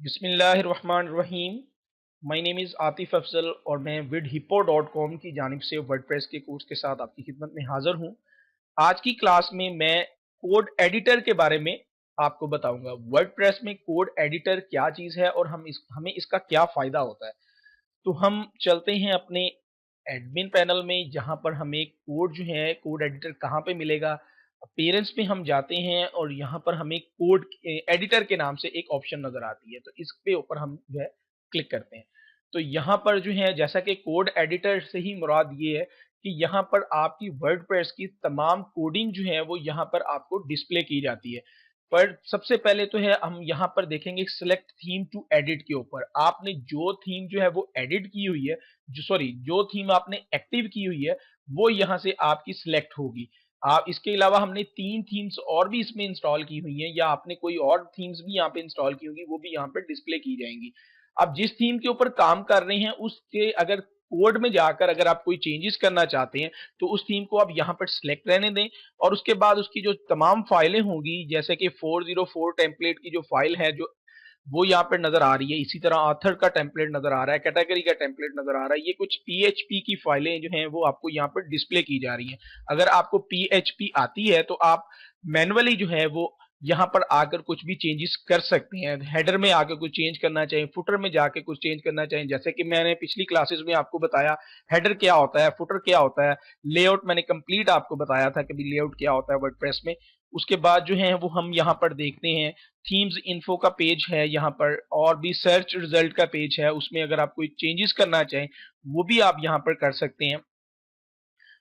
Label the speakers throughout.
Speaker 1: बिस्मिल्लाहिर्रहमानिर्रहीम। My name is Atif Afzal और मैं ViDHiPPO.com की जानिब से वर्डप्रेस के कोर्स के साथ आपकी खिदमत में हाज़िर हूँ। आज की क्लास में मैं कोड एडिटर के बारे में आपको बताऊंगा। वर्डप्रेस में कोड एडिटर क्या चीज़ है और हमें इसका क्या फ़ायदा होता है। तो हम चलते हैं अपने एडमिन पैनल में, जहाँ पर हमें कोड जो है कोड एडिटर कहाँ पे मिलेगा। पेरेंट्स में हम जाते हैं और यहाँ पर हमें कोड एडिटर के नाम से एक ऑप्शन नजर आती है, तो इस पे ऊपर हम जो है क्लिक करते हैं। तो यहाँ पर जो है, जैसा कि कोड एडिटर से ही मुराद ये है कि यहाँ पर आपकी वर्डप्रेस की तमाम कोडिंग जो है वो यहाँ पर आपको डिस्प्ले की जाती है। पर सबसे पहले तो है, हम यहाँ पर देखेंगे सिलेक्ट थीम टू एडिट के ऊपर। आपने जो थीम जो है वो एडिट की हुई है, जो थीम आपने एक्टिव की हुई है, वो यहाँ से आपकी सिलेक्ट होगी। आप इसके अलावा हमने 3 थीम्स और भी इसमें इंस्टॉल की हुई हैं, या आपने कोई और थीम्स भी यहाँ पे इंस्टॉल की होंगी, वो भी यहाँ पर डिस्प्ले की जाएंगी। आप जिस थीम के ऊपर काम कर रहे हैं उसके अगर कोड में जाकर अगर आप कोई चेंजेस करना चाहते हैं, तो उस थीम को आप यहाँ पर सिलेक्ट रहने दें और उसके बाद उसकी जो तमाम फाइलें होंगी, जैसे कि 404 टेम्पलेट की जो फाइल है, जो वो यहाँ पर नजर आ रही है। इसी तरह ऑथर का टेम्पलेट नजर आ रहा है, कैटेगरी का टेम्पलेट नजर आ रहा है। ये कुछ पीएचपी की फाइलें जो हैं वो आपको यहाँ पर डिस्प्ले की जा रही हैं। अगर आपको पीएचपी आती है तो आप मैनुअली जो है वो यहाँ पर आकर कुछ भी चेंजेस कर सकते हैं। हेडर में आकर कुछ चेंज करना चाहें, फुटर में जाकर कुछ चेंज करना चाहें, जैसे कि मैंने पिछली क्लासेस में आपको बताया हेडर क्या होता है, फुटर क्या होता है, लेआउट मैंने कंप्लीट आपको बताया था कि लेआउट क्या होता है वर्डप्रेस में। उसके बाद जो है वो हम यहाँ पर देखते हैं, थीम्स इन्फो का पेज है यहाँ पर, और भी सर्च रिजल्ट का पेज है। उसमें अगर आप कोई चेंजेस करना चाहें वो भी आप यहाँ पर कर सकते हैं।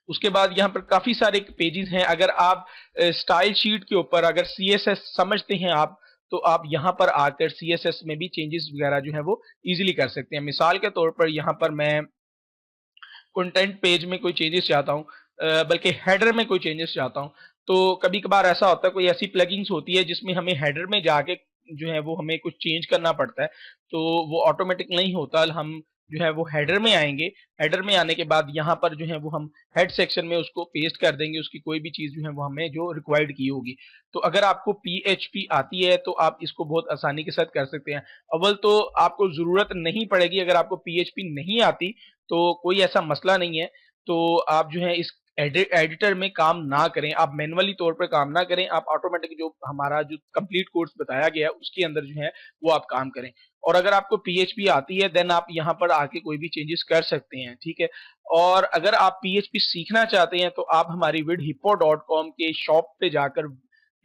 Speaker 1: उसके बाद यहाँ पर काफी सारे पेजेस हैं। अगर आप स्टाइल शीट के ऊपर अगर सीएसएस समझते हैं आप, तो आप यहाँ पर आकर सीएसएस में भी चेंजेस वगैरह जो है वो इजीली कर सकते हैं। मिसाल के तौर पर यहाँ पर मैं कंटेंट पेज में कोई चेंजेस चाहता हूँ, बल्कि हेडर में कोई चेंजेस चाहता हूँ, तो कभी कभार ऐसा होता है कोई ऐसी प्लगइन्स होती है जिसमें हमें हेडर में जाके जो है वो हमें कुछ चेंज करना पड़ता है, तो वो ऑटोमेटिक नहीं होता। हम जो है वो हेडर में आएंगे। हेडर में आने के बाद यहाँ पर जो है वो हम हेड सेक्शन में उसको पेस्ट कर देंगे, उसकी कोई भी चीज जो है वो हमें जो रिक्वायर्ड की होगी। तो अगर आपको पीएचपी आती है तो आप इसको बहुत आसानी के साथ कर सकते हैं। अव्वल तो आपको जरूरत नहीं पड़ेगी। अगर आपको पीएचपी नहीं आती तो कोई ऐसा मसला नहीं है। तो आप जो है इस एडिटर में काम ना करें, आप मैनुअली तौर पर काम ना करें, आप ऑटोमेटिक जो हमारा जो कंप्लीट कोर्स बताया गया है उसके अंदर जो है वो आप काम करें। और अगर आपको पीएचपी आती है देन आप यहाँ पर आके कोई भी चेंजेस कर सकते हैं, ठीक है। और अगर आप पीएचपी सीखना चाहते हैं तो आप हमारी vidhippo.com के शॉप पे जाकर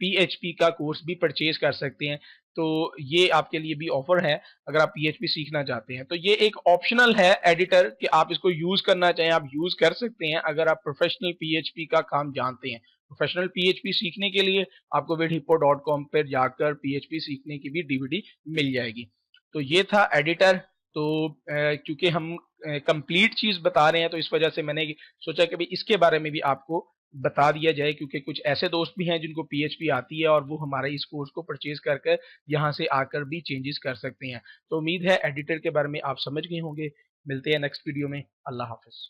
Speaker 1: पीएचपी का कोर्स भी परचेज कर सकते हैं। तो ये आपके लिए भी ऑफर है अगर आप पीएचपी सीखना चाहते हैं। तो ये एक ऑप्शनल है एडिटर कि आप इसको यूज करना चाहें आप यूज कर सकते हैं, अगर आप प्रोफेशनल पीएचपी का काम जानते हैं। प्रोफेशनल पीएचपी सीखने के लिए आपको vidhippo.com पर जाकर पीएचपी सीखने की भी डीवीडी मिल जाएगी। तो ये था एडिटर। तो क्योंकि हम कंप्लीट चीज बता रहे हैं तो इस वजह से मैंने सोचा कि भाई इसके बारे में भी आपको बता दिया जाए, क्योंकि कुछ ऐसे दोस्त भी हैं जिनको पीएचपी आती है और वो हमारे इस कोर्स को परचेज कर यहाँ से आकर भी चेंजेस कर सकते हैं। तो उम्मीद है एडिटर के बारे में आप समझ गए होंगे। मिलते हैं नेक्स्ट वीडियो में। अल्लाह हाफिज।